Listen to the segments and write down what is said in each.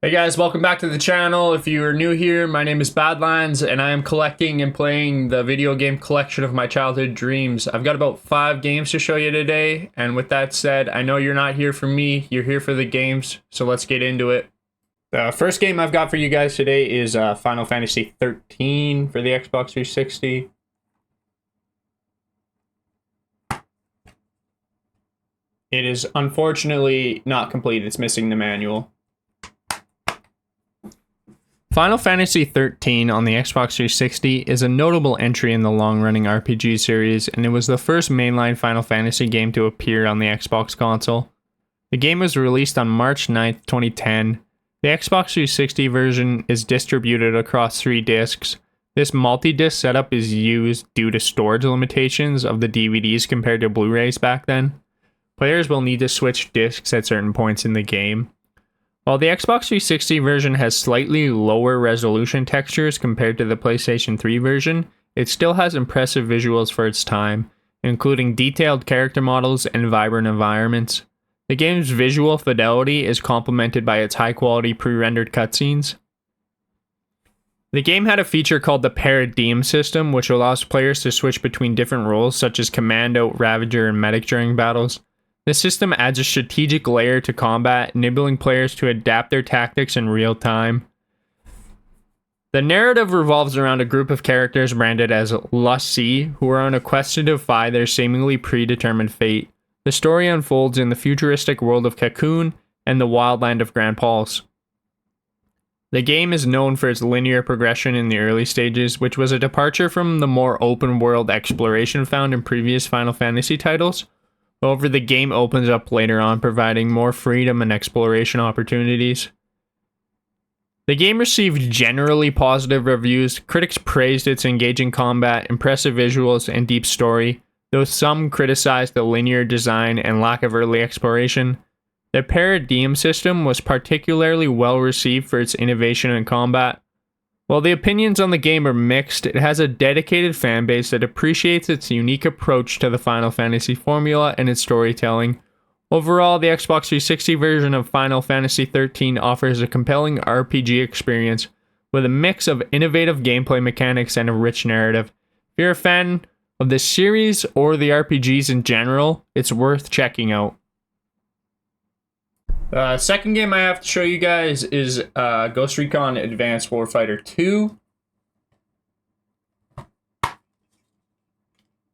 Hey guys, welcome back to the channel. If you are new here, my name is Badlands and I am collecting and playing the video game collection of my childhood dreams. I've got about 5 games to show you today, and with that said, I know you're not here for me, you're here for the games, so let's get into it. The first game I've got for you guys today is Final Fantasy 13 for the Xbox 360. It is unfortunately not complete, it's missing the manual. Final Fantasy XIII on the Xbox 360 is a notable entry in the long-running RPG series, and it was the first mainline Final Fantasy game to appear on the Xbox console. The game was released on March 9th, 2010. The Xbox 360 version is distributed across 3 discs. This multi-disc setup is used due to storage limitations of the DVDs compared to Blu-rays back then. Players will need to switch discs at certain points in the game. While the Xbox 360 version has slightly lower resolution textures compared to the PlayStation 3 version, it still has impressive visuals for its time, including detailed character models and vibrant environments. The game's visual fidelity is complemented by its high-quality pre-rendered cutscenes. The game had a feature called the Paradigm system, which allows players to switch between different roles such as Commando, Ravager, and Medic during battles. This system adds a strategic layer to combat, enabling players to adapt their tactics in real time. The narrative revolves around a group of characters branded as l'Cie, who are on a quest to defy their seemingly predetermined fate. The story unfolds in the futuristic world of Cocoon and the wildland of Grand Pulse. The game is known for its linear progression in the early stages, which was a departure from the more open-world exploration found in previous Final Fantasy titles. However, the game opens up later on, providing more freedom and exploration opportunities. The game received generally positive reviews. Critics praised its engaging combat, impressive visuals, and deep story, though some criticized the linear design and lack of early exploration. The Paradigm system was particularly well received for its innovation in combat. While the opinions on the game are mixed, it has a dedicated fanbase that appreciates its unique approach to the Final Fantasy formula and its storytelling. Overall, the Xbox 360 version of Final Fantasy XIII offers a compelling RPG experience with a mix of innovative gameplay mechanics and a rich narrative. If you're a fan of this series or the RPGs in general, it's worth checking out. The second game I have to show you guys is Ghost Recon Advanced Warfighter 2.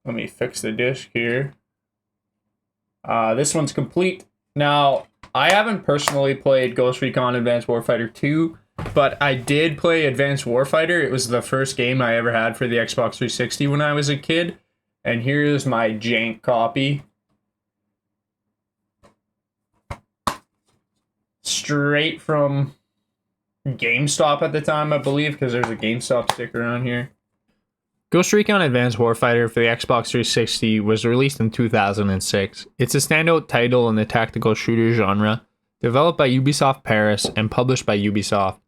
Let me fix the disc here. This one's complete. Now, I haven't personally played Ghost Recon Advanced Warfighter 2, but I did play Advanced Warfighter. It was the first game I ever had for the Xbox 360 when I was a kid. And here's my jank copy. Straight from GameStop at the time, I believe, because there's a GameStop sticker on here. Ghost Recon Advanced Warfighter for the Xbox 360 was released in 2006. It's a standout title in the tactical shooter genre, developed by Ubisoft Paris and published by Ubisoft.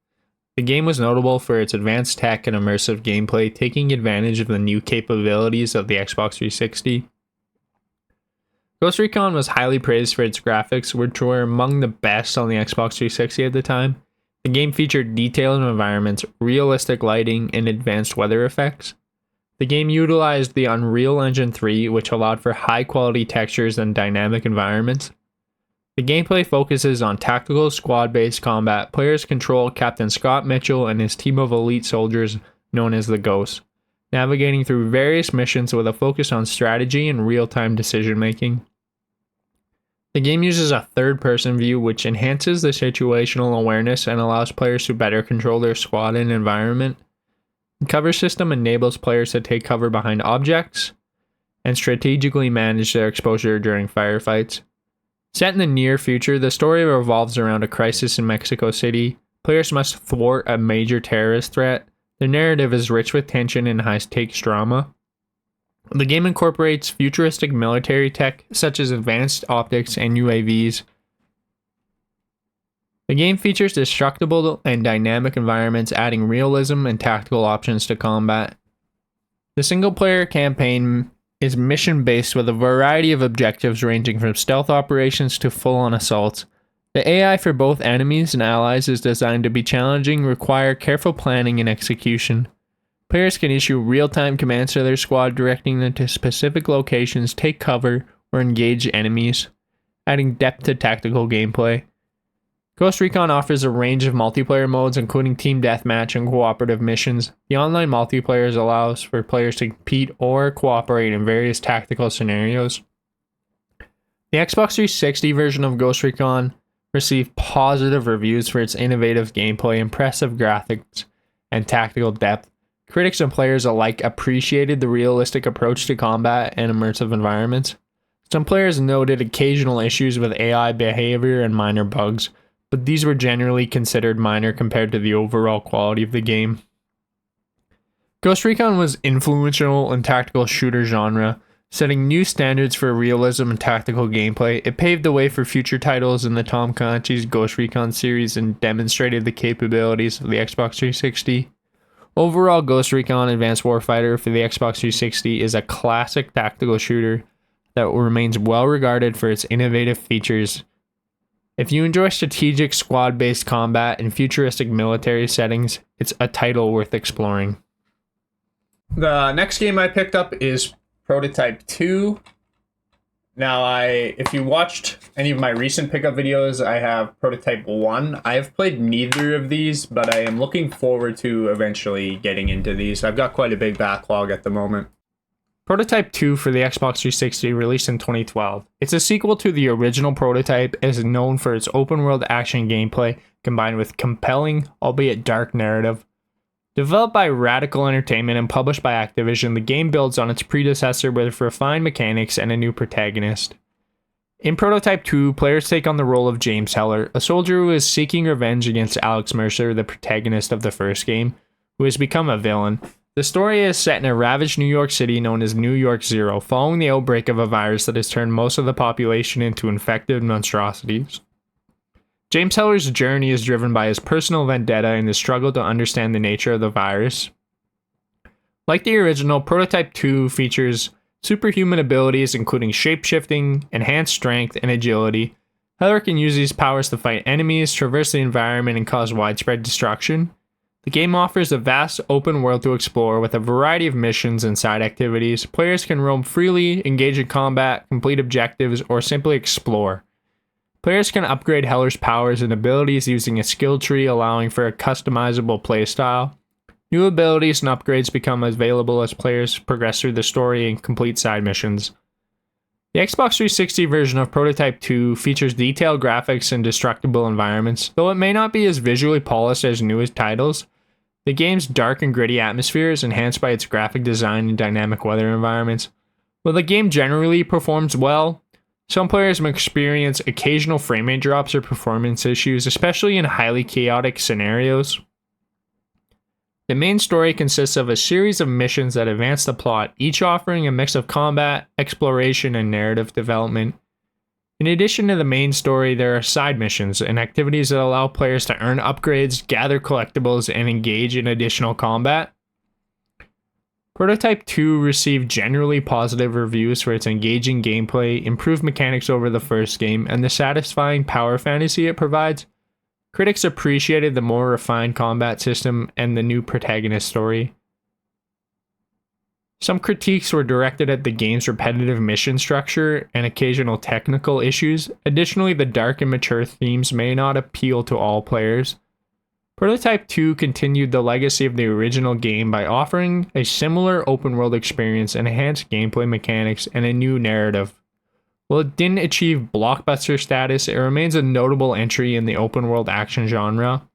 The game was notable for its advanced tech and immersive gameplay, taking advantage of the new capabilities of the Xbox 360. Ghost Recon was highly praised for its graphics, which were among the best on the Xbox 360 at the time. The game featured detailed environments, realistic lighting, and advanced weather effects. The game utilized the Unreal Engine 3, which allowed for high-quality textures and dynamic environments. The gameplay focuses on tactical, squad-based combat. Players control Captain Scott Mitchell and his team of elite soldiers known as the Ghosts, navigating through various missions with a focus on strategy and real-time decision-making. The game uses a third-person view, which enhances the situational awareness and allows players to better control their squad and environment. The cover system enables players to take cover behind objects and strategically manage their exposure during firefights. Set in the near future, the story revolves around a crisis in Mexico City. Players must thwart a major terrorist threat. The narrative is rich with tension and high-stakes drama. The game incorporates futuristic military tech, such as advanced optics and UAVs. The game features destructible and dynamic environments, adding realism and tactical options to combat. The single-player campaign is mission-based with a variety of objectives ranging from stealth operations to full-on assaults. The AI for both enemies and allies is designed to be challenging, require careful planning and execution. Players can issue real-time commands to their squad, directing them to specific locations, take cover, or engage enemies, adding depth to tactical gameplay. Ghost Recon offers a range of multiplayer modes, including team deathmatch and cooperative missions. The online multiplayer allows for players to compete or cooperate in various tactical scenarios. The Xbox 360 version of Ghost Recon received positive reviews for its innovative gameplay, impressive graphics, and tactical depth. Critics and players alike appreciated the realistic approach to combat and immersive environments. Some players noted occasional issues with AI behavior and minor bugs, but these were generally considered minor compared to the overall quality of the game. Ghost Recon was influential in tactical shooter genre, setting new standards for realism and tactical gameplay. It paved the way for future titles in the Tom Clancy's Ghost Recon series and demonstrated the capabilities of the Xbox 360. Overall, Ghost Recon Advanced Warfighter for the Xbox 360 is a classic tactical shooter that remains well regarded for its innovative features. If you enjoy strategic squad-based combat in futuristic military settings, it's a title worth exploring. The next game I picked up is Prototype 2. Now, if you watched any of my recent pickup videos, I have Prototype 1. I have played neither of these, but I am looking forward to eventually getting into these. I've got quite a big backlog at the moment. Prototype 2 for the Xbox 360 released in 2012. It's a sequel to the original Prototype, and is known for its open-world action gameplay combined with compelling, albeit dark narrative. Developed by Radical Entertainment and published by Activision, the game builds on its predecessor with refined mechanics and a new protagonist. In Prototype 2, players take on the role of James Heller, a soldier who is seeking revenge against Alex Mercer, the protagonist of the first game, who has become a villain. The story is set in a ravaged New York City known as New York Zero, following the outbreak of a virus that has turned most of the population into infected monstrosities. James Heller's journey is driven by his personal vendetta and his struggle to understand the nature of the virus. Like the original, Prototype 2 features superhuman abilities including shape-shifting, enhanced strength, and agility. Heller can use these powers to fight enemies, traverse the environment, and cause widespread destruction. The game offers a vast open world to explore with a variety of missions and side activities. Players can roam freely, engage in combat, complete objectives, or simply explore. Players can upgrade Heller's powers and abilities using a skill tree, allowing for a customizable playstyle. New abilities and upgrades become available as players progress through the story and complete side missions. The Xbox 360 version of Prototype 2 features detailed graphics and destructible environments. Though it may not be as visually polished as newest titles, the game's dark and gritty atmosphere is enhanced by its graphic design and dynamic weather environments. While the game generally performs well, some players may experience occasional frame rate drops or performance issues, especially in highly chaotic scenarios. The main story consists of a series of missions that advance the plot, each offering a mix of combat, exploration, and narrative development. In addition to the main story, there are side missions and activities that allow players to earn upgrades, gather collectibles, and engage in additional combat. Prototype 2 received generally positive reviews for its engaging gameplay, improved mechanics over the first game, and the satisfying power fantasy it provides. Critics appreciated the more refined combat system and the new protagonist story. Some critiques were directed at the game's repetitive mission structure and occasional technical issues. Additionally, the dark and mature themes may not appeal to all players. Prototype 2 continued the legacy of the original game by offering a similar open-world experience, enhanced gameplay mechanics, and a new narrative. While it didn't achieve blockbuster status, it remains a notable entry in the open-world action genre.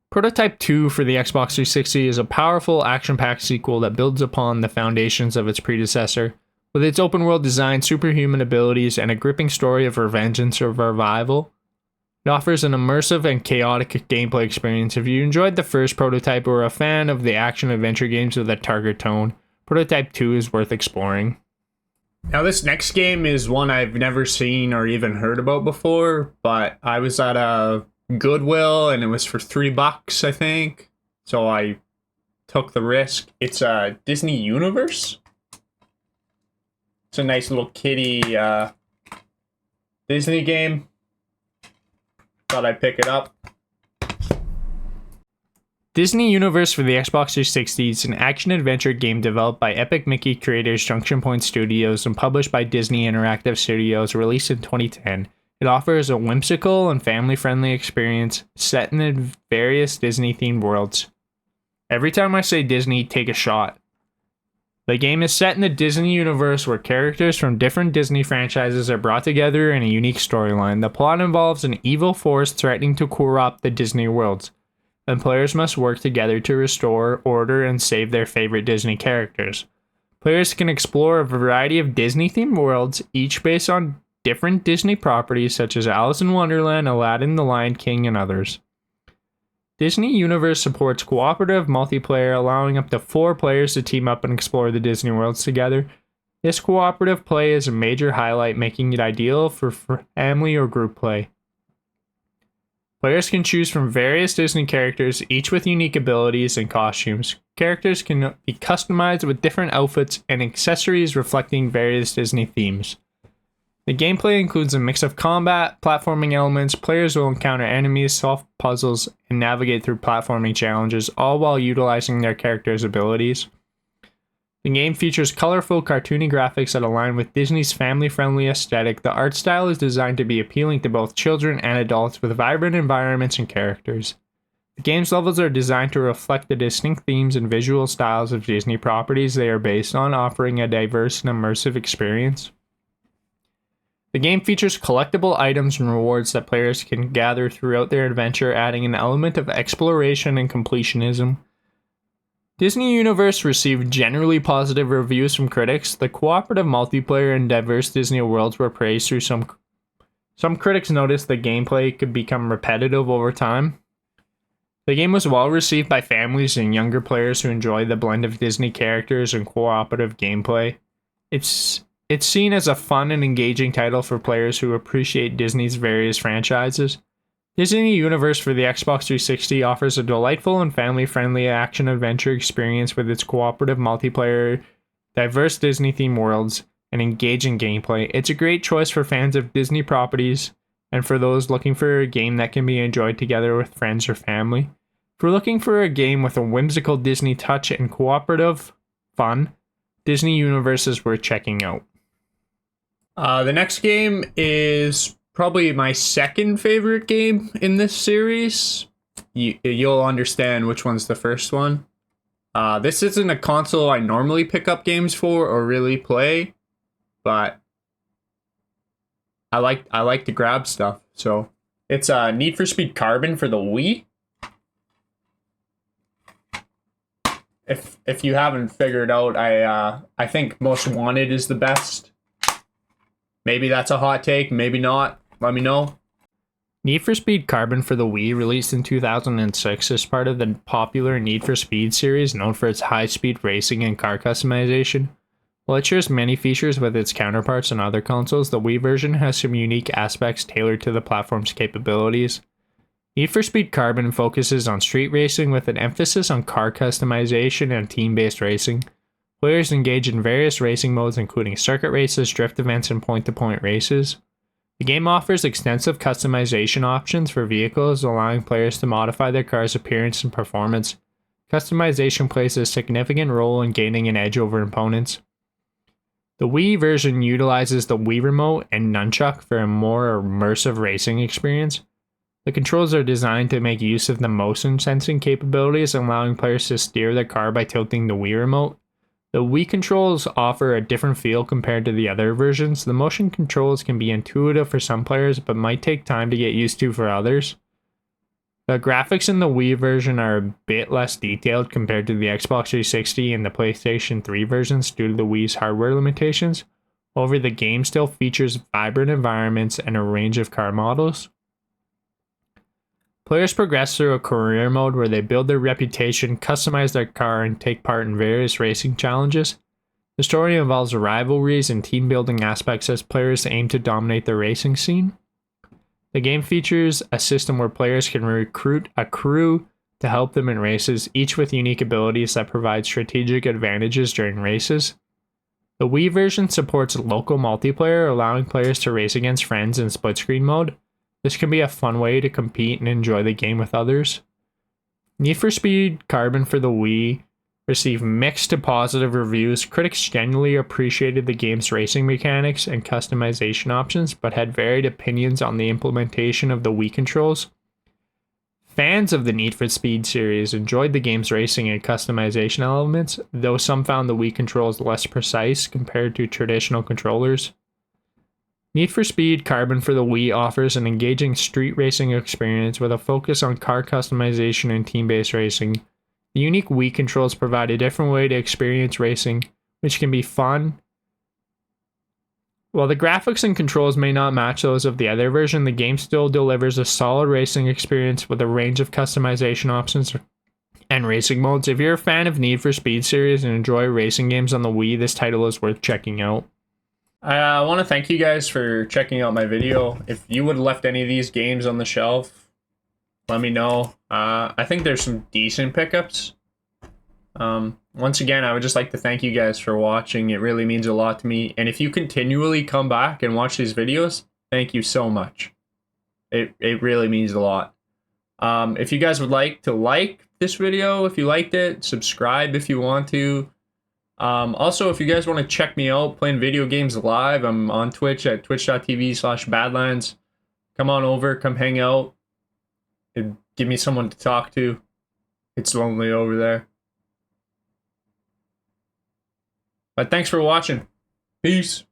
Prototype 2 for the Xbox 360 is a powerful, action-packed sequel that builds upon the foundations of its predecessor. With its open-world design, superhuman abilities, and a gripping story of revenge and survival, it offers an immersive and chaotic gameplay experience. If you enjoyed the first Prototype or are a fan of the action-adventure games with a darker tone, Prototype 2 is worth exploring. Now this next game is one I've never seen or even heard about before, but I was at a Goodwill and it was for $3, I think. So I took the risk. It's a Disney Universe. It's a nice little kiddie Disney game. Thought I'd pick it up. Disney Universe for the Xbox 360 is an action-adventure game developed by Epic Mickey creators Junction Point Studios and published by Disney Interactive Studios, released in 2010. It offers a whimsical and family-friendly experience set in the various Disney-themed worlds. Every time I say Disney, take a shot. The game is set in the Disney universe where characters from different Disney franchises are brought together in a unique storyline. The plot involves an evil force threatening to corrupt the Disney worlds, and players must work together to restore order and save their favorite Disney characters. Players can explore a variety of Disney-themed worlds, each based on different Disney properties such as Alice in Wonderland, Aladdin, The Lion King, and others. Disney Universe supports cooperative multiplayer, allowing up to 4 players to team up and explore the Disney worlds together. This cooperative play is a major highlight, making it ideal for family or group play. Players can choose from various Disney characters, each with unique abilities and costumes. Characters can be customized with different outfits and accessories reflecting various Disney themes. The gameplay includes a mix of combat, platforming elements. Players will encounter enemies, solve puzzles, and navigate through platforming challenges, all while utilizing their characters' abilities. The game features colorful, cartoony graphics that align with Disney's family-friendly aesthetic. The art style is designed to be appealing to both children and adults with vibrant environments and characters. The game's levels are designed to reflect the distinct themes and visual styles of Disney properties they are based on, offering a diverse and immersive experience. The game features collectible items and rewards that players can gather throughout their adventure, adding an element of exploration and completionism. Disney Universe received generally positive reviews from critics. The cooperative multiplayer and diverse Disney worlds were praised through some critics noticed the gameplay could become repetitive over time. The game was well received by families and younger players who enjoy the blend of Disney characters and cooperative gameplay. It's seen as a fun and engaging title for players who appreciate Disney's various franchises. Disney Universe for the Xbox 360 offers a delightful and family-friendly action-adventure experience with its cooperative multiplayer, diverse Disney-themed worlds, and engaging gameplay. It's a great choice for fans of Disney properties and for those looking for a game that can be enjoyed together with friends or family. If you're looking for a game with a whimsical Disney touch and cooperative fun, Disney Universe is worth checking out. The next game is probably my second favorite game in this series. You'll understand which one's the first one. This isn't a console I normally pick up games for or really play, but I like to grab stuff. So it's Need for Speed Carbon for the Wii. If you haven't figured out, I think Most Wanted is the best. Maybe that's a hot take, maybe not. Let me know. Need for Speed Carbon for the Wii, released in 2006, is part of the popular Need for Speed series, known for its high-speed racing and car customization. While it shares many features with its counterparts on other consoles, the Wii version has some unique aspects tailored to the platform's capabilities. Need for Speed Carbon focuses on street racing with an emphasis on car customization and team-based racing. Players engage in various racing modes including circuit races, drift events, and point-to-point races. The game offers extensive customization options for vehicles, allowing players to modify their car's appearance and performance. Customization plays a significant role in gaining an edge over opponents. The Wii version utilizes the Wii Remote and Nunchuck for a more immersive racing experience. The controls are designed to make use of the motion sensing capabilities, allowing players to steer their car by tilting the Wii Remote. The Wii controls offer a different feel compared to the other versions. The motion controls can be intuitive for some players, but might take time to get used to for others. The graphics in the Wii version are a bit less detailed compared to the Xbox 360 and the PlayStation 3 versions due to the Wii's hardware limitations. However, the game still features vibrant environments and a range of car models. Players progress through a career mode where they build their reputation, customize their car, and take part in various racing challenges. The story involves rivalries and team-building aspects as players aim to dominate the racing scene. The game features a system where players can recruit a crew to help them in races, each with unique abilities that provide strategic advantages during races. The Wii version supports local multiplayer, allowing players to race against friends in split screen mode. This can be a fun way to compete and enjoy the game with others. Need for Speed Carbon for the Wii received mixed to positive reviews. Critics generally appreciated the game's racing mechanics and customization options, but had varied opinions on the implementation of the Wii controls. Fans of the Need for Speed series enjoyed the game's racing and customization elements, though some found the Wii controls less precise compared to traditional controllers. Need for Speed Carbon for the Wii offers an engaging street racing experience with a focus on car customization and team-based racing. The unique Wii controls provide a different way to experience racing, which can be fun. While the graphics and controls may not match those of the other version, the game still delivers a solid racing experience with a range of customization options and racing modes. If you're a fan of Need for Speed series and enjoy racing games on the Wii, this title is worth checking out. I want to thank you guys for checking out my video. If you would have left any of these games on the shelf, let me know. I think there's some decent pickups. Once again, I would just like to thank you guys for watching. It really means a lot to me. And if you continually come back and watch these videos, thank you so much. It really means a lot. If you guys would like to like this video, if you liked it, subscribe if you want to. Also, if you guys want to check me out playing video games live, I'm on Twitch at twitch.tv/Badlands. Come on over, come hang out. Give me someone to talk to. It's lonely over there. But thanks for watching. Peace.